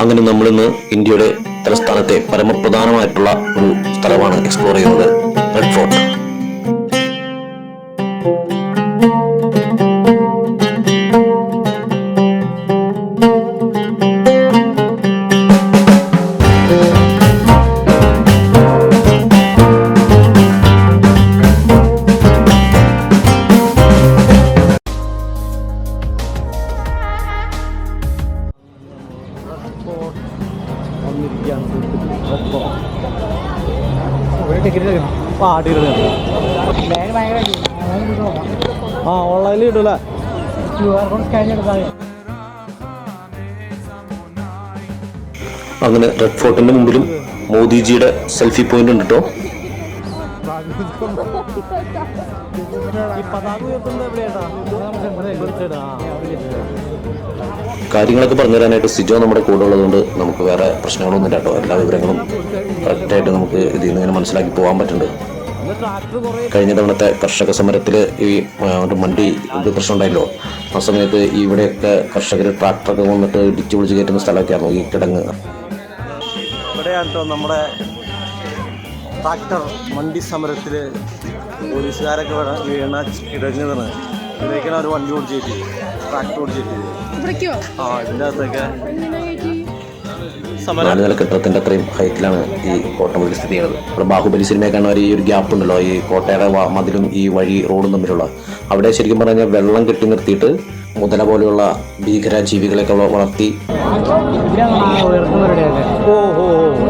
അങ്ങനെ നമ്മളിന്ന് ഇന്ത്യയുടെ തലസ്ഥാനത്തെ പരമപ്രധാനമായിട്ടുള്ള ഒരു സ്ഥലമാണ് എക്സ്പ്ലോർ ചെയ്യുന്നത്, റെഡ് ഫോർട്ട്. ഓൺലൈനിൽ കിട്ടൂല. അങ്ങനെ റെഡ് ഫോർട്ടിന്റെ മുമ്പിലും മോദിജിയുടെ സെൽഫി പോയിന്റ് ഉണ്ട് കേട്ടോ. കാര്യങ്ങളൊക്കെ പറഞ്ഞു തരാനായിട്ട് സിജോ നമ്മുടെ കൂടെ ഉള്ളതുകൊണ്ട് നമുക്ക് വേറെ പ്രശ്നങ്ങളൊന്നും ഇല്ല കേട്ടോ. എല്ലാ വിവരങ്ങളും കറക്റ്റായിട്ട് നമുക്ക് ഇതിൽ നിന്ന് ഇങ്ങനെ മനസ്സിലാക്കി പോകാൻ പറ്റുന്നുണ്ട്. കഴിഞ്ഞ തവണത്തെ കർഷക സമരത്തിൽ ഈ മണ്ടി പ്രശ്നം ഉണ്ടായല്ലോ, ആ സമയത്ത് ഇവിടെയൊക്കെ കർഷകർ ട്രാക്ടറൊക്കെ വന്നിട്ട് ഇടിച്ചു പൊളിച്ച് കയറ്റുന്ന സ്ഥലമൊക്കെ ആയിരുന്നു ഈ കിടങ്ങ്. ഇവിടെയാണ് കേട്ടോ നമ്മുടെ ട്രാക്ടർ മണ്ടി സമരത്തിൽ പോലീസുകാരൊക്കെ കിടങ്ങുന്നത്. ഇതിലേക്കാണ് അവർ വണ്ടി ഓടിച്ചിട്ട് ട്രാക്ടർ ഓടിച്ചിട്ട് ഇതിൻ്റെ അകത്തൊക്കെ 4 നില കെട്ടിടത്തിന്റെ അത്രയും ഹൈറ്റിലാണ് ഈ കോട്ട മതിൽ സ്ഥിതി ചെയ്യുന്നത്. ഇവിടെ ബാഹുബലി സിനിമയൊക്കെയാണ് ഈ ഒരു ഗ്യാപ്പ് ഉണ്ടല്ലോ, ഈ കോട്ടയുടെ മതിലും ഈ വഴി റോഡും തമ്മിലുള്ള. അവിടെ ശരിക്കും പറഞ്ഞാൽ വെള്ളം കെട്ടി നിർത്തിയിട്ട് മുതല പോലെയുള്ള ഭീകര ജീവികളെയൊക്കെ വളർത്തി.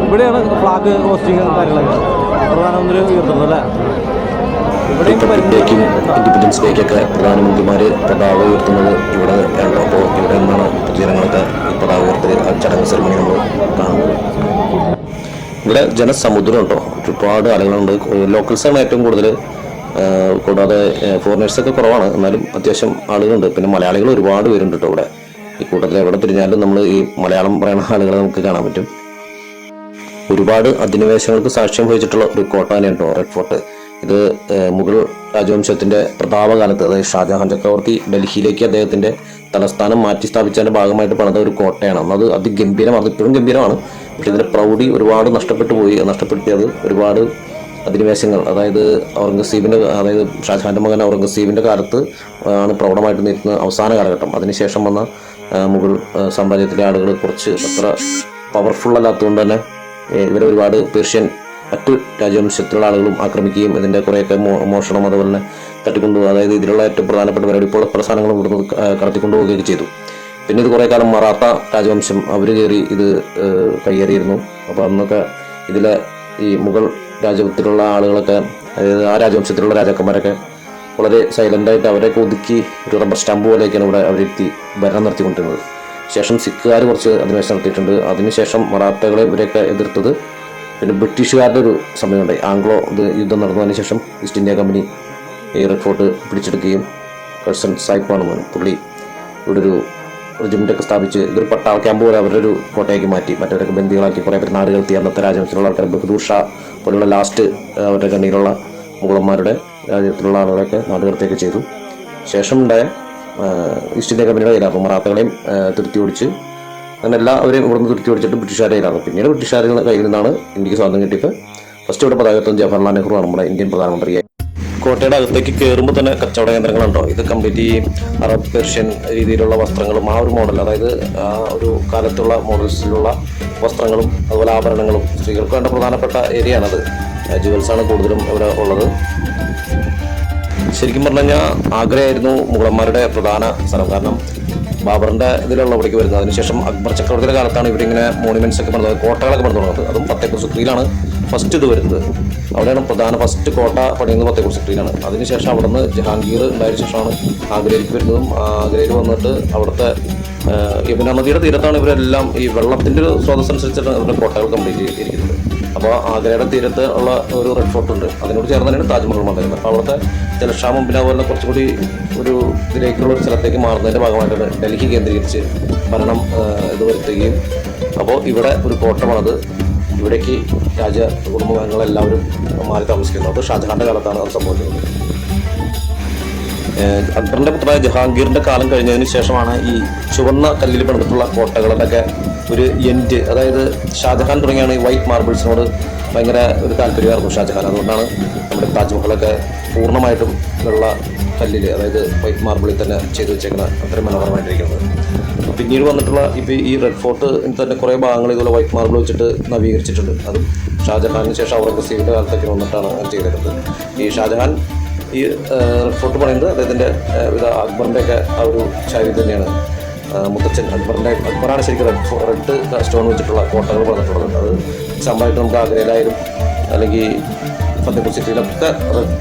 ഇവിടെയാണ് ഫ്ലാഗ് ഹോസ്റ്റിംഗ് കാര്യങ്ങളൊക്കെ പ്രധാനമന്ത്രി ഉയർത്തുന്നത് അല്ലേ? റിപ്പബ്ലിക് ഡേക്കും ഇൻഡിപെൻഡൻസ് ഡേക്കൊക്കെ പ്രധാനമന്ത്രിമാര് പതാക ഉയർത്തുന്നത് ഇവിടെ ഉണ്ടോ. അപ്പോൾ ഇവിടെ നിന്നാണ് പൊതുജനങ്ങളൊക്കെ ഈ പതാക ഉയർത്തൽ ചടങ്ങ് സെറമണി നമ്മൾ കാണുന്നത്. ഇവിടെ ജനസമുദ്രം ഉണ്ടോ, ഒരുപാട് ആളുകളുണ്ട്. ലോക്കൽസാണ് ഏറ്റവും കൂടുതൽ, കൂടാതെ ഫോറിനേഴ്സൊക്കെ കുറവാണ്, എന്നാലും അത്യാവശ്യം ആളുകളുണ്ട്. പിന്നെ മലയാളികൾ ഒരുപാട് പേരുണ്ട് കേട്ടോ ഇവിടെ. ഈ കൂട്ടത്തിൽ എവിടെ തിരിഞ്ഞാലും നമ്മൾ ഈ മലയാളം പറയുന്ന ആളുകളെ നമുക്ക് കാണാൻ പറ്റും. ഒരുപാട് അധിനിവേശങ്ങൾക്ക് സാക്ഷ്യം വഹിച്ചിട്ടുള്ള ഒരു കോട്ട തന്നെയാണ് കേട്ടോ റെഡ് ഫോർട്ട്. ഇത് മുഗൾ രാജവംശത്തിന്റെ പ്രതാപകാലത്ത്, അതായത് ഷാജഹാൻ ചക്രവർത്തി ഡൽഹിയിലേക്ക് അദ്ദേഹത്തിന്റെ തലസ്ഥാനം മാറ്റി സ്ഥാപിച്ചതിന്റെ ഭാഗമായിട്ട് പണിത ഒരു കോട്ടയാണ്. അത് അതിഗംഭീരമാണ്, ഇപ്പോഴും ഗംഭീരമാണ്. പക്ഷെ ഇതിന്റെ പ്രൗഢി ഒരുപാട് നഷ്ടപ്പെട്ടു പോയി. നഷ്ടപ്പെടുത്തിയത് ഒരുപാട് അധിനിവേശങ്ങൾ, അതായത് ഔറംഗസീബിന്റെ, അതായത് ഷാജഹാന്റെ മകൻ ഔറംഗസീബിന്റെ കാലത്ത് ആണ് പ്രൗഢമായിട്ട് നിൽക്കുന്ന അവസാന കാലഘട്ടം. അതിനുശേഷം വന്ന മുഗൾ സാമ്രാജ്യത്തിലെ ആളുകൾ കുറച്ച് അത്ര പവർഫുൾ അല്ലാത്തതുകൊണ്ട് തന്നെ ഇവരെ ഒരുപാട് പേർഷ്യൻ മറ്റു രാജവംശത്തിലുള്ള ആളുകളും ആക്രമിക്കുകയും ഇതിൻ്റെ കുറേയൊക്കെ മോഷണം അതുപോലെ തന്നെ തട്ടിക്കൊണ്ടുപോകുക, അതായത് ഇതിലുള്ള ഏറ്റവും പ്രധാനപ്പെട്ട പരിപാടി ഇപ്പോൾ പല സാധനങ്ങളും ഇവിടുന്ന് കടത്തിക്കൊണ്ടുപോവുകയൊക്കെ ചെയ്തു. പിന്നെ ഇത് കുറേ കാലം മറാത്ത രാജവംശം അവർ കയറി ഇത് കയ്യേറിയിരുന്നു. അപ്പോൾ അന്നൊക്കെ ഇതിലെ ഈ മുഗൾ രാജവത്തിലുള്ള ആളുകളൊക്കെ, അതായത് ആ രാജവംശത്തിലുള്ള രാജാക്കന്മാരൊക്കെ വളരെ സൈലൻ്റായിട്ട് അവരെയൊക്കെ ഒതുക്കി ഒരു റബ്ബർ സ്റ്റാമ്പ് പോലെയൊക്കെയാണ് ഇവിടെ അവരെത്തി ഭരണം നടത്തിക്കൊണ്ടിരുന്നത്. ശേഷം സിഖുകാർ കുറച്ച് അധിനിവേശം നടത്തിയിട്ടുണ്ട്. അതിനുശേഷം മറാത്തകളെ ഇവരെയൊക്കെ എതിർത്തത് പിന്നെ ബ്രിട്ടീഷുകാരുടെ ഒരു സമയമുണ്ടായി. ആംഗ്ലോ യുദ്ധം നടന്നതിന് ശേഷം ഈസ്റ്റ് ഇന്ത്യ കമ്പനി ഈ റെഡ് ഫോർട്ട് പിടിച്ചെടുക്കുകയും കഴ്സൺ സായിപ്പാണ് മോൻ പുള്ളി ഇവിടെ ഒരു റെജിമെൻ്റൊക്കെ സ്ഥാപിച്ച് ഇതൊരു പട്ടാള ക്യാമ്പ് പോലെ അവരുടെ ഒരു കോട്ടയാക്കി മാറ്റി. മറ്റവരൊക്കെ ബന്ദികളാക്കി കുറേ പേര് നാടുകടത്തി. അന്നത്തെ രാജ്യത്തിലുള്ള ആൾക്കാർ ബഹദൂർ ഷാ പോലുള്ള ലാസ്റ്റ് അവരുടെ കണ്ണിയിലുള്ള മുഗളന്മാരുടെ രാജ്യത്തിലുള്ള ആളുകളൊക്കെ നാടുകടത്തിയൊക്കെ ചെയ്തു. ശേഷം ഉണ്ടായ ഈസ്റ്റ് ഇന്ത്യ കമ്പനിയുടെ കയ്യിലായിരുന്നു. മറാത്തകളെയും തിരുത്തി ഓടിച്ച് അങ്ങനെ എല്ലാവരെയും ഇവിടുന്ന് തിരുത്തി ഓടിച്ചിട്ട് ബ്രിട്ടീഷുകാരുടെ കയ്യിലാണ്. പിന്നീട് ബ്രിട്ടീഷുകാരുടെ കയ്യിൽ നിന്നാണ് ഇന്ത്യക്ക് സ്വാതന്ത്ര്യം കിട്ടിയപ്പോൾ ഫസ്റ്റ് ഇവിടെ പതാകത്വം ജവഹർലാൽ നെഹ്റു ആണ് നമ്മുടെ ഇന്ത്യൻ പ്രധാനമന്ത്രിയായി. കോട്ടയുടെ അകത്തേക്ക് കയറുമ്പോൾ തന്നെ കച്ചവട കേന്ദ്രങ്ങളുണ്ടോ. ഇത് കംപ്ലീറ്റ് ഈ അറബ് പേർഷ്യൻ രീതിയിലുള്ള വസ്ത്രങ്ങളും ആ ഒരു മോഡൽ, അതായത് ആ ഒരു കാലത്തുള്ള മോഡൽസിലുള്ള വസ്ത്രങ്ങളും അതുപോലെ ആഭരണങ്ങളും സ്ത്രീകൾക്ക് വേണ്ട പ്രധാനപ്പെട്ട ഏരിയയാണത്. ജുവൽസാണ് കൂടുതലും ഇവിടെ ഉള്ളത്. ശരിക്കും പറഞ്ഞു കഴിഞ്ഞാൽ ആഗ്രയായിരുന്നു മുഗളന്മാരുടെ പ്രധാന സ്ഥലം. കാരണം ബാബറിന്റെ ഇതിലുള്ള ഇവിടേക്ക് വരുന്നത്. അതിനുശേഷം അക്ബർ ചക്രവർത്തിയുടെ കാലത്താണ് ഇവരിങ്ങനെ മോണുമെന്റ്സ് ഒക്കെ പണിത് കോട്ടകളൊക്കെ പണിത് തുടങ്ങുന്നത്. അതും ഫത്തേപൂർ സിക്രിയിലാണ് ഫസ്റ്റ് ഇത് വരുന്നത്. അവിടെയാണ് പ്രധാന ഫസ്റ്റ് കോട്ട പണിയുന്നത് ഫത്തേപൂർ സിക്രിയിലാണ്. അതിനുശേഷം അവിടെ നിന്ന് ജഹാംഗീർ ഉണ്ടായതിനു ശേഷമാണ് ആഗ്രയിലേക്ക് വരുന്നതും. ആഗ്രയിൽ വന്നിട്ട് അവിടുത്തെ യമുന നദിയുടെ തീരത്താണ് ഇവരെല്ലാം ഈ വെള്ളത്തിൻ്റെ ഒരു സ്രോതസ് അനുസരിച്ചിട്ടാണ് ഇവരുടെ കോട്ടകൾ കംപ്ലീറ്റ് ചെയ്തിരിക്കുന്നത്. അപ്പോൾ ആഗ്രയുടെ തീരത്ത് ഉള്ള ഒരു റെഡ് ഫോർട്ട് ഉണ്ട്, അതിനോട് ചേർന്ന് തന്നെയാണ് താജ്മഹൽ വന്നിരുന്നത്. അപ്പോൾ അവിടുത്തെ ജലക്ഷാമം പിന്നെ അതുപോലെ കുറച്ചും കൂടി ഒരു ഇതിലേക്കുള്ള ഒരു സ്ഥലത്തേക്ക് മാറുന്നതിൻ്റെ ഭാഗമായിട്ടാണ് ഡൽഹി കേന്ദ്രീകരിച്ച് ഭരണം ഇത് വരുത്തുകയും. അപ്പോൾ ഇവിടെ ഒരു കോട്ട പണിത് ഇവിടേക്ക് രാജ കുടുംബാംഗങ്ങളെല്ലാവരും മാറി താമസിക്കുന്നത്. അത് ഷാജഹാന്റെ കാലത്താണ് അത് സംഭവിക്കുന്നത്. അക്ബറിന്റെ പുത്രനായ ജഹാംഗീറിന്റെ കാലം കഴിഞ്ഞതിന് ശേഷമാണ് ഈ ചുവന്ന കല്ലിൽ പണിതിട്ടുള്ള കോട്ടകളുടെയൊക്കെ ഒരു എൻഡ്, അതായത് ഷാജഹാൻ തുടങ്ങിയാണ് ഈ വൈറ്റ് മാർബിൾസിനോട് ഭയങ്കര ഒരു താല്പര്യമായിരുന്നു ഷാജഹാൻ. അതുകൊണ്ടാണ് നമ്മുടെ താജ്മഹലൊക്കെ പൂർണ്ണമായിട്ടും വെള്ള കല്ലിൽ, അതായത് വൈറ്റ് മാർബിളിൽ തന്നെ ചെയ്തു വെച്ചേക്കുന്ന അത്രയും മനോഹരമായിട്ടിരിക്കുന്നത്. പിന്നീട് വന്നിട്ടുള്ള ഇപ്പോൾ ഈ റെഡ് ഫോർട്ട് തന്നെ കുറേ ഭാഗങ്ങൾ ഇതുപോലെ വൈറ്റ് മാർബിൾ വെച്ചിട്ട് നവീകരിച്ചിട്ടുണ്ട്. അത് ഷാജഹാനിന് ശേഷം ഔറംഗസീബിൻ്റെ കാലത്തേക്ക് വന്നിട്ടാണ് ചെയ്തിരുന്നത്. ഈ ഷാജഹാൻ ഈ റെഡ് ഫോർട്ട് പറയുന്നത് അദ്ദേഹത്തിൻ്റെ അക്ബറിൻ്റെയൊക്കെ ആ ഒരു ശൈലി തന്നെയാണ്. മുത്തച്ഛൻ അക്ബറാണ് ശരിക്കും റെഡ് സ്റ്റോൺ വെച്ചിട്ടുള്ള കോട്ടകൾ പറഞ്ഞിട്ടുള്ളത്. അത് എക്സാമ്പിളായിട്ട് നമുക്ക് ആഗ്രയിലായാലും അല്ലെങ്കിൽ ഫത്തേപൂർ സിറ്റിയിലൊക്കെ റെഡ്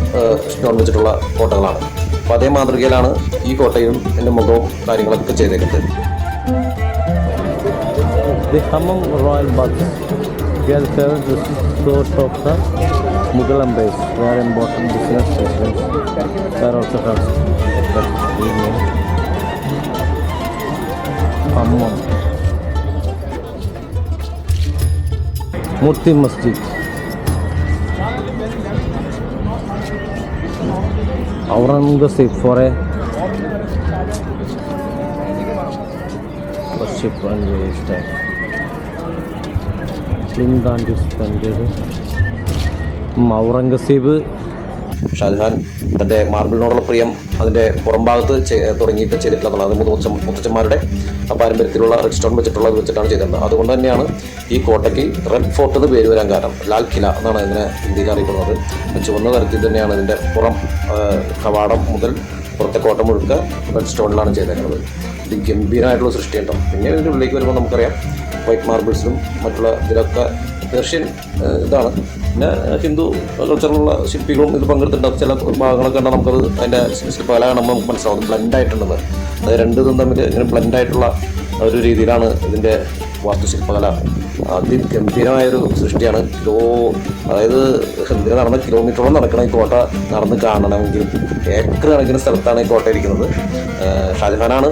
സ്റ്റോൺ വെച്ചിട്ടുള്ള കോട്ടകളാണ്. അപ്പോൾ അതേ മാതൃകയിലാണ് ഈ കോട്ടയും എൻ്റെ മുഖവും കാര്യങ്ങളൊക്കെ ചെയ്തേക്കുന്നത്. The Hammam Royal Baths were served the source of the Mughal empires, where important business residents were also constructed. Hammam Murti Masjid, Aurangzeb for a worship and style. Aurangzeb Shah Jahan തൻ്റെ മാർബിളിനോടുള്ള പ്രിയം അതിൻ്റെ പുറം ഭാഗത്ത് തുടങ്ങിയിട്ട് ചെയ്തിട്ടുള്ളതാണ്. അത് മുത്തച്ഛന്മാരുടെ പാരമ്പര്യത്തിലുള്ള റെഡ് സ്റ്റോൺ വെച്ചിട്ടുള്ളത് വെച്ചിട്ടാണ് ചെയ്തിരുന്നത്. അതുകൊണ്ട് തന്നെയാണ് ഈ കോട്ടയ്ക്ക് റെഡ് ഫോർട്ട് എന്ന് പേര് വരാൻ കാരണം. ലാൽ കില എന്നാണ് ഇതിനെ ഇന്ത്യയിൽ അറിയപ്പെടുന്നത്. ചുവന്ന തരത്തിൽ തന്നെയാണ് ഇതിൻ്റെ പുറം കവാടം മുതൽ പുറത്തെ കോട്ട മുഴുക്ക റെഡ് സ്റ്റോണിലാണ് ചെയ്തേക്കുന്നത്. ഇത് ഗംഭീരമായിട്ടുള്ള സൃഷ്ടിയുണ്ടോ. പിന്നെ ഇതിൻ്റെ ഉള്ളിലേക്ക് വരുമ്പോൾ നമുക്കറിയാം വൈറ്റ് മാർബിൾസിലും മറ്റുള്ള ഇതിലൊക്കെ പേർഷ്യൻ ഇതാണ്. പിന്നെ ഹിന്ദു കൾച്ചറിലുള്ള ശില്പികളും ഇത് പങ്കെടുത്തിട്ടുണ്ട്. ചില ഭാഗങ്ങളൊക്കെ കണ്ടാൽ നമുക്കത് അതിൻ്റെ ശില്പകല കാണുമ്പോൾ നമുക്ക് മനസ്സിലാവും ബ്ലെൻഡ് ആയിട്ടുള്ളത്. അത് രണ്ടും തമ്മിൽ ഇങ്ങനെ ബ്ലെൻഡായിട്ടുള്ള ഒരു രീതിയിലാണ് ഇതിൻ്റെ വാസ്തുശില്പകല. അതിഗംഭീരമായൊരു സൃഷ്ടിയാണ്. അതായത് ഇതിന് നടന്ന കിലോമീറ്ററോളം നടക്കണം ഈ കോട്ട നടന്ന് കാണണമെങ്കിൽ. ഏക്കർ കണക്കിന് സ്ഥലത്താണ് ഈ കോട്ട ഇരിക്കുന്നത്. ഷാജഹാനാണ്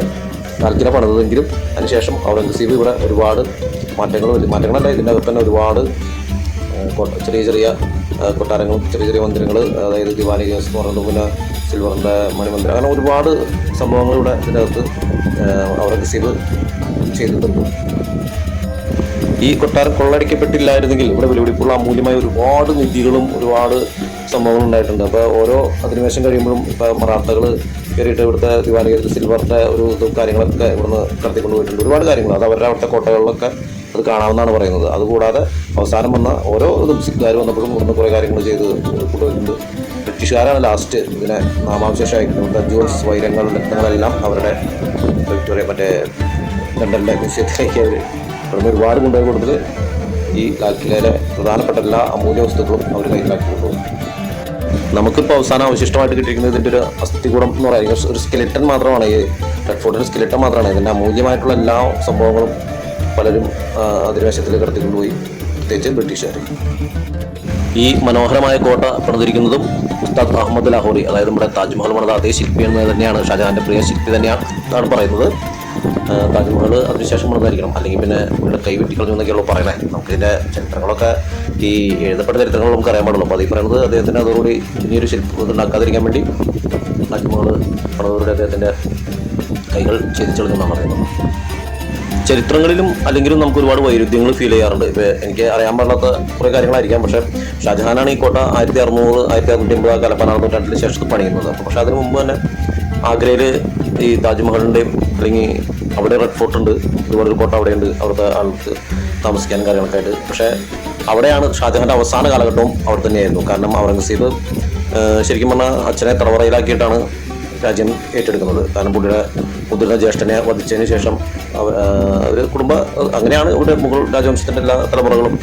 ലാൽക്കില പണിതെങ്കിലും അതിനുശേഷം ഔറംഗസീബ് ഇവിടെ ഒരുപാട് മാറ്റങ്ങളല്ല, ഇതിൻ്റെ അകത്ത് തന്നെ ഒരുപാട് ചെറിയ ചെറിയ കൊട്ടാരങ്ങളും ചെറിയ ചെറിയ മന്ദിരങ്ങൾ, അതായത് ദിവാനി കേസ് എന്ന് പറയുന്നത്, പിന്നെ സിൽവറിൻ്റെ മണിമന്ദിരം, അങ്ങനെ ഒരുപാട് സംഭവങ്ങൾ ഇവിടെ ഇതിൻ്റെ അകത്ത് ഔറംഗസീബ് ചെയ്തിട്ടുണ്ട്. ഈ കൊട്ടാരം കൊള്ളടിക്കപ്പെട്ടില്ലായിരുന്നെങ്കിൽ ഇവിടെ വിലപിടിപ്പുള്ള അമൂല്യമായ ഒരുപാട് നിധികളും ഒരുപാട് സംഭവങ്ങൾ ഉണ്ടായിട്ടുണ്ട്. അപ്പോൾ ഓരോ അധിനിവേശം കഴിയുമ്പോഴും ഇപ്പോൾ മറാത്തകൾ കയറിയിട്ട് ഇവിടുത്തെ ദിവാലി സിൽവറിൻ്റെ ഒരു ഇതും കാര്യങ്ങളൊക്കെ ഇവിടുന്ന് കടത്തിക്കൊണ്ട് പോയിട്ടുണ്ട്. ഒരുപാട് കാര്യങ്ങൾ അത് അവരുടെ അവിടുത്തെ കോട്ടകളിലൊക്കെ അത് കാണാമെന്നാണ് പറയുന്നത്. അതുകൂടാതെ അവസാനം വന്ന ഓരോ ഇതും സിഖുകാർ വന്നപ്പോഴും ഇവിടുന്ന് കുറേ കാര്യങ്ങൾ ചെയ്ത് കൊണ്ടുപോയിട്ടുണ്ട്. ബ്രിട്ടീഷുകാരാണ് ലാസ്റ്റ് ഇതിനെ നാമാവശേഷമായിരിക്കുന്നത്. ജൂൾസ്, വൈരങ്ങൾ, രത്നങ്ങളെല്ലാം അവരുടെ വിക്ടോറിയ മറ്റേ ലണ്ടനിലെ മ്യൂസിയത്തിലേക്ക് അവർ ഇവിടുന്ന് ഒരുപാട് കൊണ്ടുപോയി കൊടുത്തിട്ട് ഈ ലാൽക്കിലയിലെ പ്രധാനപ്പെട്ട എല്ലാ അമൂല്യ വസ്തുക്കളും അവർ കയ്യിലാക്കി കൊണ്ടുപോകും. നമുക്കിപ്പോൾ അവസാനം അവശിഷ്ടമായിട്ട് കിട്ടിയിരിക്കുന്നത് ഇതിൻ്റെ ഒരു അസ്ഥികൂടം എന്ന് പറയുന്നത് ഒരു സ്കെലിറ്റൻ മാത്രമാണ്. ഈ റെഡ് ഫോർട്ടിൻ്റെ സ്കെലിറ്റൻ മാത്രമാണ്. ഇതിൻ്റെ അമൂല്യമായിട്ടുള്ള എല്ലാ സംഭവങ്ങളും പലരും അധിനിവേശത്തിൽ കടത്തിക്കൊണ്ടുപോയി, പ്രത്യേകിച്ച് ബ്രിട്ടീഷുകാർ. ഈ മനോഹരമായ കോട്ട പണിതിരിക്കുന്നതും ഉസ്താദ് അഹമ്മദ് ലാഹോറി, അതായത് നമ്മുടെ താജ്മഹൽ പണിത അതേ ശില്പി എന്ന് തന്നെയാണ്. ഷാജഹാൻ്റെ പ്രിയ ശില്പി തന്നെയാണ് എന്നാണ് പറയുന്നത്. താജ്മഹൽ അതിനുശേഷം പണിതായിരിക്കണം, അല്ലെങ്കിൽ പിന്നെ ഇവിടെ കൈവെട്ടിക്കളഞ്ഞു എന്നൊക്കെയുള്ളൂ പറയുന്നത്. നമുക്കിതിൻ്റെ ചരിത്രങ്ങളൊക്കെ ഈ എഴുതപ്പെട്ട ചരിത്രങ്ങൾ നമുക്ക് അറിയാൻ പാടുള്ളൂ. അപ്പോൾ അത് ഈ പറയുന്നത് അദ്ദേഹത്തിന് അതോടുകൂടി ഇനിയൊരു ശില്പം ഇതുണ്ടാക്കാതിരിക്കാൻ വേണ്ടി താജ്മഹൽ പണിതവരുടെ അദ്ദേഹത്തിൻ്റെ കൈകൾ ഛേദിച്ചെടുക്കുമെന്നാണ് പറയുന്നത്. ചരിത്രങ്ങളിലും അല്ലെങ്കിലും നമുക്ക് ഒരുപാട് വൈരുദ്ധ്യങ്ങൾ ഫീൽ ചെയ്യാറുണ്ട്. ഇപ്പോൾ എനിക്ക് അറിയാൻ പാടില്ലാത്ത കുറേ കാര്യങ്ങളായിരിക്കാം. പക്ഷേ ഷാജഹാനാണ് ഈ കോട്ട 1600 1650 കാലപ്പനാണ് നൂറ്റാണ്ടിന് ശേഷം പണിയുന്നത്. അപ്പോൾ പക്ഷേ അതിന് മുമ്പ് തന്നെ ആഗ്രയിൽ ഈ താജ്മഹലിൻ്റെയും അല്ലെങ്കിൽ അവിടെ റെഡ് ഫോർട്ട് ഉണ്ട്, ഒരുപാട് കോട്ട അവിടെയുണ്ട്, അവിടുത്തെ ആൾക്ക് താമസിക്കാനും കാര്യങ്ങളൊക്കെ ആയിട്ട്. പക്ഷേ അവിടെയാണ് ഷാജഹാൻ്റെ അവസാന കാലഘട്ടവും അവിടെ തന്നെയായിരുന്നു. കാരണം ഔറംഗസീബ് ശരിക്കും പറഞ്ഞാൽ അച്ഛനെ തടവറയിലാക്കിയിട്ടാണ് രാജ്യം ഏറ്റെടുക്കുന്നത്. കാരണം പുള്ളിയുടെ മുതിർന്ന ജ്യേഷ്ഠനെ വധിച്ചതിന് ശേഷം ഒരു അങ്ങനെയാണ് ഇവിടെ മുഗൾ രാജവംശത്തിൻ്റെ എല്ലാ തലമുറകളും.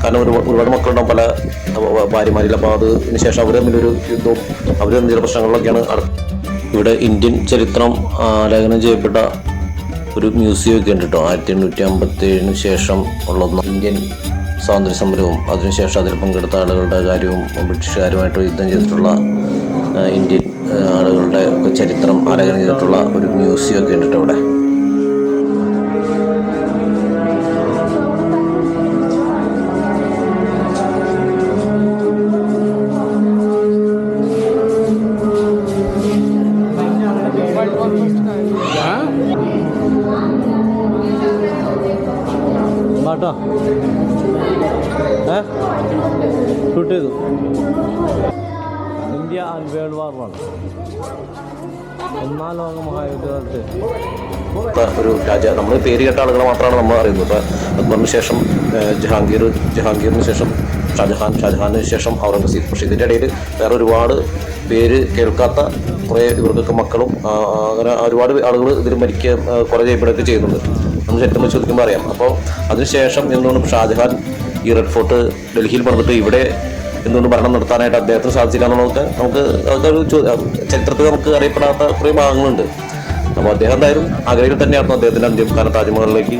കാരണം ഒരുപാട് മക്കളുണ്ടാവും, പല ഭാര്യമാരില്ല. അപ്പോൾ അതിന് ശേഷം അവർ തമ്മിലൊരു യുദ്ധവും അവർ തമ്മിൽ ചില പ്രശ്നങ്ങളിലൊക്കെയാണ്. ഇവിടെ ഇന്ത്യൻ ചരിത്രം ആലേഖനം ചെയ്യപ്പെട്ട ഒരു മ്യൂസിയം ഒക്കെ ഉണ്ട് കേട്ടോ. 1857 ശേഷം ഉള്ള ഇന്ത്യൻ സ്വാതന്ത്ര്യ സമരവും അതിനുശേഷം അതിൽ പങ്കെടുത്ത ആളുകളുടെ കാര്യവും ബ്രിട്ടീഷുകാരുമായിട്ട് യുദ്ധം ചെയ്തിട്ടുള്ള ഇന്ത്യൻ ആളുകളുടെ ചരിത്രം ആലേഖനം ചെയ്തിട്ടുള്ള ഒരു മ്യൂസിയം ഒക്കെ ഉണ്ട് കേട്ടോ ഇവിടെ. പാട്ടോ ഷൂട്ട് ചെയ്തു. ഇന്ത്യ ആൻഡ് വേൾഡ് വാർ 1 ഒന്നാം ലോക മഹായുദ്ധകാലത്ത് ഒരു നമ്മൾ പേര് കേട്ട ആളുകളെ മാത്രമാണ് നമ്മൾ അറിയുന്നത്. ഇപ്പം അക്ബറിന് ശേഷം ജഹാംഗീറിന് ശേഷം ഷാജഹാനിന് ശേഷം ഔറംഗസീബ്. പക്ഷേ ഇതിൻ്റെ ഇടയിൽ വേറെ ഒരുപാട് പേര് കേൾക്കാത്ത കുറേ ഇവർക്കൊക്കെ മക്കളും അങ്ങനെ ഒരുപാട് ആളുകൾ ഇതിൽ കുറേ ചെയ്യപ്പെടുകയൊക്കെ ചെയ്യുന്നുണ്ട്. നമ്മൾ ചരിത്രം വെച്ച് ചോദിക്കുമ്പോൾ അറിയാം. അപ്പോൾ അതിനുശേഷം എന്തുകൊണ്ട് ഷാജഹാൻ ഈ റെഡ് ഫോർട്ട് ഡൽഹിയിൽ പണിതിട്ട് ഇവിടെ എന്തുകൊണ്ട് ഭരണം നടത്താനായിട്ട് അദ്ദേഹത്തിന് സാധിച്ചില്ല എന്നുള്ളതൊക്കെ നമുക്ക് അതൊരു ചരിത്രത്തിൽ നമുക്ക് അറിയപ്പെടാത്ത കുറേ ഭാഗങ്ങളുണ്ട്. അപ്പോൾ അദ്ദേഹം എന്തായാലും ആഗ്രയിൽ തന്നെയായിരുന്നു അദ്ദേഹത്തിൻ്റെ അന്ത്യകാല താജ്മഹലിലേക്ക്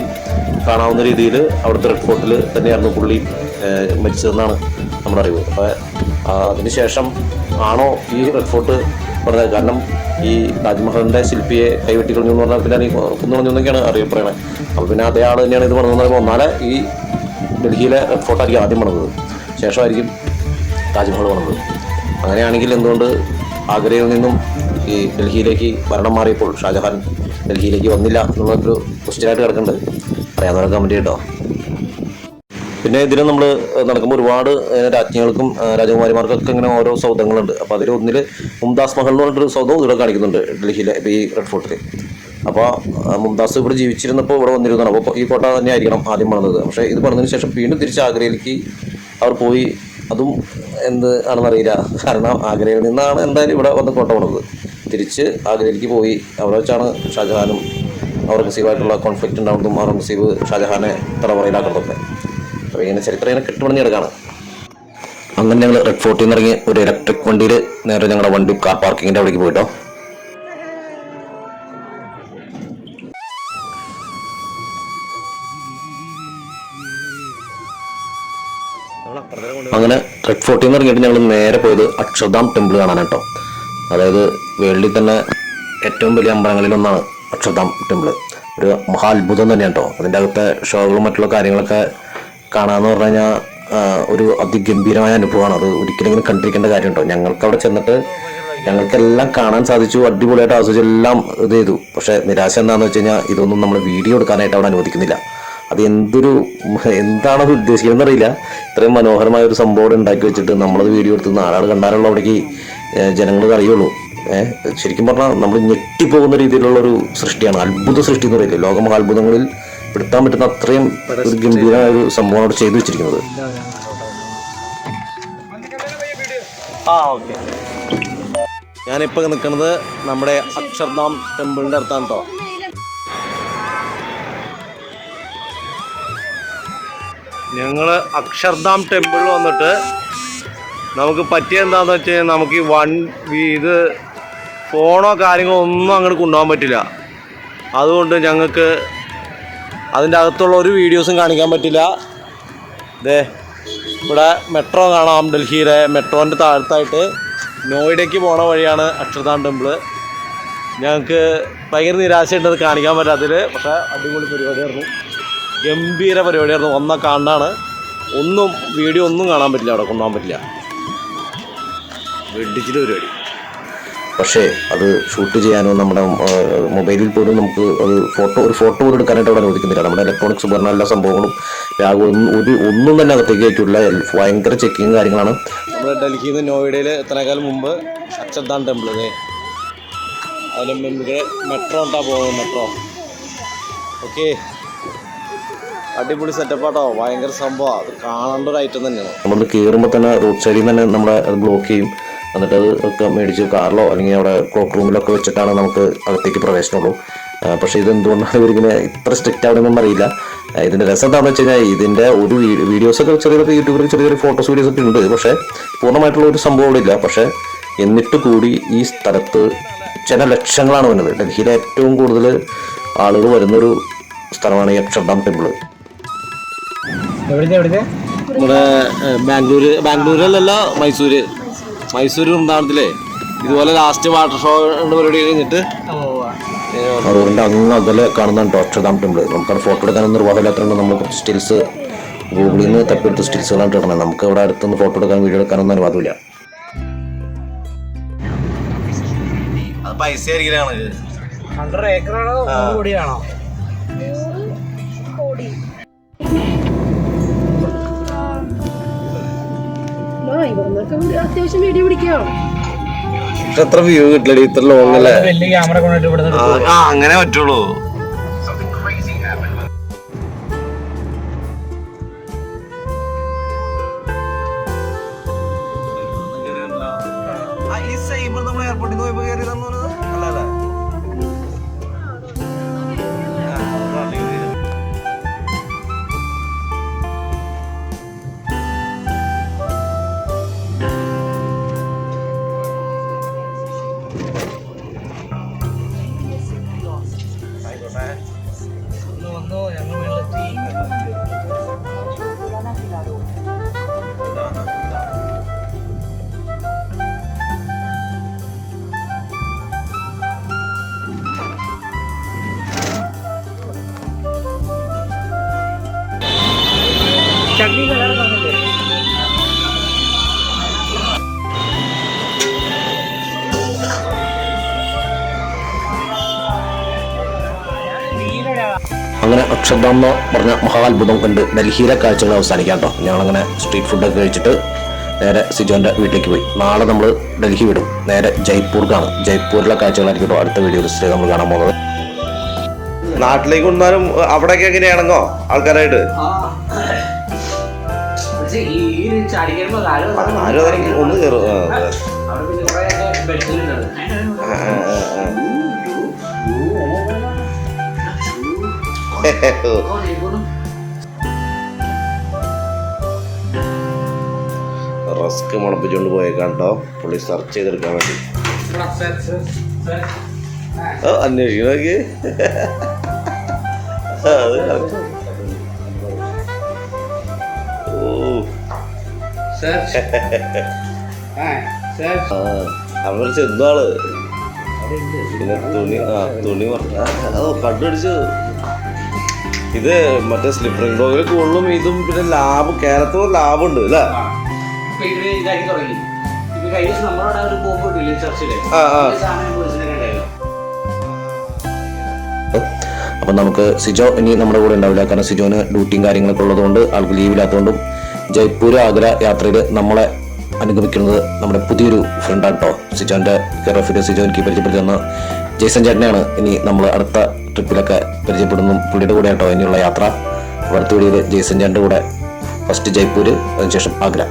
കാണാവുന്ന രീതിയിൽ അവിടുത്തെ റെഡ് ഫോർട്ടിൽ തന്നെയായിരുന്നു പുള്ളി മരിച്ചതെന്നാണ് നമ്മുടെ അറിവ്. അപ്പോൾ അതിനുശേഷം ആണോ ഈ റെഡ് ഫോർട്ട് പറഞ്ഞത്? കാരണം ഈ താജ്മഹലിൻ്റെ ശില്പിയെ കൈവെട്ടിക്കളഞ്ഞു എന്ന് പറഞ്ഞാൽ പിന്നെ കുന്നുകളഞ്ഞു എന്നൊക്കെയാണ് അറിയപ്പെടുന്നത്. അപ്പോൾ പിന്നെ അതേ ആൾ തന്നെയാണ് ഇത് പറഞ്ഞതെന്ന് പറയുമ്പോൾ ഒന്നാലെ ഈ ഡൽഹിയിലെ റെഡ് ഫോർട്ടായിരിക്കും ആദ്യം പണിതത്, ശേഷമായിരിക്കും താജ്മഹൽ പണിതത്. അങ്ങനെയാണെങ്കിൽ എന്തുകൊണ്ട് ആഗ്രയിൽ നിന്നും ഈ ഡൽഹിയിലേക്ക് ഭരണം മാറിയപ്പോൾ ഷാജഹാൻ ഡൽഹിയിലേക്ക് വന്നില്ല എന്നുള്ളൊരു ക്വസ്റ്റ്യനായിട്ട് കിടക്കുന്നുണ്ട്. അറിയാവുന്നവരെ കമൻറ്റ് കേട്ടോ. പിന്നെ ഇതിന് നമ്മൾ നടക്കുമ്പോൾ ഒരുപാട് രാജ്ഞികൾക്കും രാജകുമാരിമാർക്കൊക്കെ ഇങ്ങനെ ഓരോ സൗധങ്ങളുണ്ട്. അപ്പോൾ അതിൽ ഒന്നിൽ മുംതാസ് മഹൽ എന്ന് പറഞ്ഞിട്ടൊരു സൗധവും ഇവിടെ കാണിക്കുന്നുണ്ട് ഡൽഹിയിലെ ഈ റെഡ് ഫോർട്ടിൽ. അപ്പോൾ മുംതാസ് ഇവിടെ ജീവിച്ചിരുന്നപ്പോൾ ഇവിടെ വന്നിരുന്നതാണ്. അപ്പോൾ ഈ കോട്ട തന്നെ ആയിരിക്കണം ആദ്യം പണിതത്. പക്ഷേ ഇത് പണിതതിന് ശേഷം വീണ്ടും തിരിച്ച് ആഗ്രയിലേക്ക് അവർ പോയി. അതും എന്ത് ആണെന്നറിയില്ല. കാരണം ആഗ്രയിൽ നിന്നാണ് എന്തായാലും ഇവിടെ വന്ന് കോട്ട പണിതത്. തിരിച്ച് ആഗ്രയിലേക്ക് പോയി. അവിടെ വെച്ചാണ് ഷാജഹാനും ഔറംഗസീബായിട്ടുള്ള കോൺഫ്ലിക്റ്റ് ഉണ്ടാകുന്നതും ഔറംഗസീബ് ഷാജഹാനെ തലമുറയിലാക്കുന്നതൊക്കെ. അപ്പോൾ ഇങ്ങനെ ചരിത്രം ഇങ്ങനെ കെട്ടുപണിഞ്ഞ് കിടക്കാണ്. അങ്ങനെ ഞങ്ങൾ റെഡ് ഫോർട്ടിൽ നിന്ന് ഇറങ്ങി ഒരു ഇലക്ട്രിക് വണ്ടിയിൽ നേരെ ഞങ്ങളുടെ വണ്ടി കാർ പാർക്കിങ്ങിൻ്റെ അവിടേക്ക് പോയിട്ടോ. അങ്ങനെ റെഡ് ഫോർട്ടിൽ നിന്ന് ഇറങ്ങിയിട്ട് ഞങ്ങൾ നേരെ പോയത് അക്ഷർധാം ടെമ്പിൾ കാണാനാട്ടോ. അതായത് വേൾഡിൽ തന്നെ ഏറ്റവും വലിയ അമ്പലങ്ങളിലൊന്നാണ് അക്ഷർധാം ടെമ്പിൾ. ഒരു മഹാത്ഭുതം തന്നെയാണ് കേട്ടോ. അതിൻ്റെ അകത്തെ ഷോകളും മറ്റുള്ള കാര്യങ്ങളൊക്കെ കാണാമെന്ന് പറഞ്ഞു കഴിഞ്ഞാൽ ഒരു അതിഗംഭീരമായ അനുഭവമാണ്. അത് ഒരിക്കലും ഇങ്ങനെ കണ്ടിരിക്കേണ്ട കാര്യം കേട്ടോ. ഞങ്ങൾക്ക് അവിടെ ചെന്നിട്ട് ഞങ്ങൾക്കെല്ലാം കാണാൻ സാധിച്ചു, അടിപൊളിയായിട്ട് ആസ്വദിച്ച് എല്ലാം ഇത് ചെയ്തു. പക്ഷേ നിരാശ എന്താണെന്ന് വെച്ച് കഴിഞ്ഞാൽ ഇതൊന്നും നമ്മൾ വീഡിയോ എടുക്കാനായിട്ട് അവിടെ അനുവദിക്കുന്നില്ല. അത് എന്താണത് ഉദ്ദേശിക്കുന്നത് അറിയില്ല. ഇത്രയും മനോഹരമായ ഒരു സംഭവം ഉണ്ടാക്കി വെച്ചിട്ട് നമ്മളത് വീഡിയോ എടുത്ത് നാലാൾ കണ്ടാലുള്ള അവിടേക്ക് ജനങ്ങൾ അറിയുള്ളൂ. ശരിക്കും പറഞ്ഞാൽ നമ്മൾ ഞെട്ടിപ്പോകുന്ന രീതിയിലുള്ളൊരു സൃഷ്ടിയാണ്. അത്ഭുത സൃഷ്ടി എന്ന് പറയില്ലേ, ലോകമഹാത്ഭുതങ്ങളിൽ പെടുത്താൻ പറ്റുന്ന അത്രയും ഒരു ഗംഭീരമായ ഒരു സംഭവം അവിടെ ചെയ്തു വെച്ചിരിക്കുന്നത്. ഞാനിപ്പോൾ നിൽക്കുന്നത് നമ്മുടെ അക്ഷർധാം ടെമ്പിളിൻ്റെ അടുത്താണ് കേട്ടോ. ഞങ്ങൾ അക്ഷർധാം ടെമ്പിളിൽ വന്നിട്ട് നമുക്ക് പറ്റിയ എന്താണെന്ന് വെച്ച് കഴിഞ്ഞാൽ നമുക്ക് ഇത് ഫോണോ കാര്യങ്ങളോ ഒന്നും അങ്ങോട്ട് കൊണ്ടുപോകാൻ പറ്റില്ല. അതുകൊണ്ട് ഞങ്ങൾക്ക് അതിൻ്റെ അകത്തുള്ള ഒരു വീഡിയോസും കാണിക്കാൻ പറ്റില്ല. ഇവിടെ മെട്രോ കാണാം. ഡൽഹിയിലെ മെട്രോൻ്റെ താഴത്തായിട്ട് നോയിഡയ്ക്ക് പോണ വഴിയാണ് അക്ഷർധാം ടെമ്പിൾ. ഞങ്ങൾക്ക് ഭയങ്കര നിരാശയുണ്ട് അത് കാണിക്കാൻ പറ്റാത്തതിൽ. പക്ഷേ അടിപൊളി പരിപാടിയായിരുന്നു, ഗംഭീര പരിപാടിയായിരുന്നു. ഒന്നാ കാണാനാണ്. വീഡിയോ ഒന്നും കാണാൻ പറ്റില്ല, അവിടെ കൊണ്ടുപോകാൻ പറ്റില്ല. വെടിച്ചിട്ട് പരിപാടി. പക്ഷേ അത് ഷൂട്ട് ചെയ്യാനോ നമ്മുടെ മൊബൈലിൽ പോലും നമുക്ക് ഒരു ഫോട്ടോ പോലും എടുക്കാനായിട്ട് അവിടെ അനുവദിക്കുന്നില്ല. നമ്മുടെ ഇലക്ട്രോണിക്സ് ഉപകരണം എല്ലാ സംഭവങ്ങളും ഒന്നും തന്നെ അകത്തേക്ക് കയറ്റില്ല. ഭയങ്കര ചെക്കിങ് കാര്യങ്ങളാണ്. നമ്മുടെ ഡൽഹിയിൽ നിന്ന് നോയിഡയിൽ എത്തനേക്കാൾ മുമ്പ് അക്ഷർധാം ടെമ്പിൾ, അതിന് മുമ്പ് മെട്രോ ഉണ്ടാ പോകുന്നത്. മെട്രോ ഓക്കെ, അടിപൊളി സെറ്റപ്പാട്ടോ, ഭയങ്കര സംഭവമാണ്. അത് കാണേണ്ട ഒരു ഐറ്റം തന്നെയാണ്. നമ്മൾ കയറുമ്പോൾ തന്നെ റോഡ് സൈഡിൽ തന്നെ നമ്മളെ അത് ബ്ലോക്ക് ചെയ്യും. എന്നിട്ട് അത് ഒക്കെ മേടിച്ച് കാറിലോ അല്ലെങ്കിൽ അവിടെ ക്ലോക്ക് റൂമിലൊക്കെ വെച്ചിട്ടാണ് നമുക്ക് അകത്തേക്ക് പ്രവേശനമുള്ളൂ. പക്ഷേ ഇതെന്തുകൊണ്ടാണ് ഇവരിങ്ങനെ ഇത്ര സ്ട്രിക്റ്റ് ആവണമെന്നൊന്നും അറിയില്ല. ഇതിൻ്റെ രസം എന്താണെന്ന് വെച്ച് കഴിഞ്ഞാൽ ഇതിൻ്റെ ഒരു വീഡിയോസൊക്കെ ചെറിയൊക്കെ യൂട്യൂബിൽ ചെറിയ ഫോട്ടോസ് വീഡിയോസൊക്കെ ഉണ്ട്. പക്ഷേ പൂർണ്ണമായിട്ടുള്ള ഒരു സംഭവം ഇവിടെ ഇല്ല. പക്ഷേ എന്നിട്ട് കൂടി ഈ സ്ഥലത്ത് ചില ലക്ഷങ്ങളാണ് വരുന്നത്. ഡൽഹിയിലെ ഏറ്റവും കൂടുതൽ ആളുകൾ വരുന്നൊരു സ്ഥലമാണ് ഈ അക്ഷർധാം ടെമ്പിൾ. നമ്മുടെ ബാംഗ്ലൂരല്ലല്ല, മൈസൂർ വൃന്ദാവനത്തിലെ ഇതുപോലെ ലാസ്റ്റ് വാട്ടർ ഷോ പരിപാടി കഴിഞ്ഞിട്ട് റോഡിൻ്റെ അങ്ങ് അകലെ കാണുന്നുണ്ട് അക്ഷർധാം ടെമ്പിൾ. നമുക്കത് ഫോട്ടോ എടുക്കാനൊന്നും നിർവാഹമില്ലാത്തതുകൊണ്ട് നമ്മൾ കുറച്ച് സ്റ്റിൽസ് ഗൂഗിളിൽ നിന്ന് തപ്പിയെടുത്ത് സ്റ്റിൽസുകളാണ് ഇടണം. നമുക്ക് അവിടെ അടുത്തുനിന്ന് ഫോട്ടോ എടുക്കാൻ വീഡിയോ എടുക്കാനൊന്നും അനുവാദമില്ല. അത് പൈസ ആയിരിക്കലാണ്. 100 ഏക്കറാണോ 100 കോടിയാണോ? 100 കോടി. അത്യാവശ്യം വീഡിയോ പിടിക്കോ? എത്ര വ്യൂ കിട്ടില്ല ഇത്ര ലോങ് അല്ലേ? വലിയ ക്യാമറ കൊണ്ടിട്ട് ഇവിടെ അങ്ങനെ പറ്റുള്ളൂ. എയർപോർട്ടിൽ പോയപ്പോ കയറി അല്ലല്ലേ? അങ്ങനെ അക്ഷർധാം എന്ന് പറഞ്ഞ മഹാത്ഭുതം കണ്ട് ഡൽഹിയിലെ കാഴ്ചകൾ അവസാനിക്കാം കേട്ടോ. ഞങ്ങളങ്ങനെ സ്ട്രീറ്റ് ഫുഡൊക്കെ കഴിച്ചിട്ട് നേരെ സിജോന്റെ വീട്ടിലേക്ക് പോയി. നാളെ നമ്മൾ ഡൽഹി വിടും, നേരെ ജയ്പൂർക്കാണ്. ജയ്പൂരിലെ കാഴ്ചകളായിരിക്കും കേട്ടോ അടുത്ത വീഡിയോയിൽ നമ്മൾ കാണാൻ പോകുന്നത്. നാട്ടിലേക്ക് കൊണ്ടാലും അവിടെയൊക്കെ എങ്ങനെയാണെന്നോ ആൾക്കാരായിട്ട് ഒന്ന് കയറും. റസ്ക് മുളപ്പിച്ചുകൊണ്ട് പോയേക്കാം കേട്ടോ, പുള്ളി സെർച്ച് ചെയ്തെടുക്കാൻ വേണ്ടി. അന്വേഷിക്കണോക്ക് അവർ ചെന്നാള് പിന്നെ തുണി കണ്ടുപിടിച്ചു. ഇത് മറ്റേ സ്ലിപ്പറിംഗ് ഡോഗിൽ കൂടുതലും ഇതും പിന്നെ ലാബ് കേരളത്തിൽ ലാബുണ്ട് അല്ലേ? അപ്പൊ നമുക്ക് സിജോ ഇനി നമ്മുടെ കൂടെ ഉണ്ടാവില്ല, കാരണം സിജോന് ഡ്യൂട്ടിയും കാര്യങ്ങളൊക്കെ ഉള്ളതുകൊണ്ട് ആൾക്ക് ലീവില്ലാത്തതുകൊണ്ടും ജയ്പൂർ ആഗ്ര യാത്രയിൽ നമ്മളെ അനുഗമിക്കുന്നത് നമ്മുടെ പുതിയൊരു ഫ്രണ്ടാണ് കേട്ടോ. സിജോന്റെ കെയർ ഓഫിൽ സിജോ എനിക്ക് പരിചയപ്പെടുത്തി തന്ന ജയ്സൺ ചേട്ടനെയാണ് ഇനി നമ്മൾ അടുത്ത ട്രിപ്പിലൊക്കെ പരിചയപ്പെടുന്നു. പുള്ളിയുടെ കൂടെ കേട്ടോ ഇനിയുള്ള യാത്ര. അടുത്ത വീഡിയോയിൽ ജയ്സൺ ചേട്ടൻ്റെ കൂടെ ഫസ്റ്റ് ജയ്പൂർ, അതിനുശേഷം ആഗ്ര.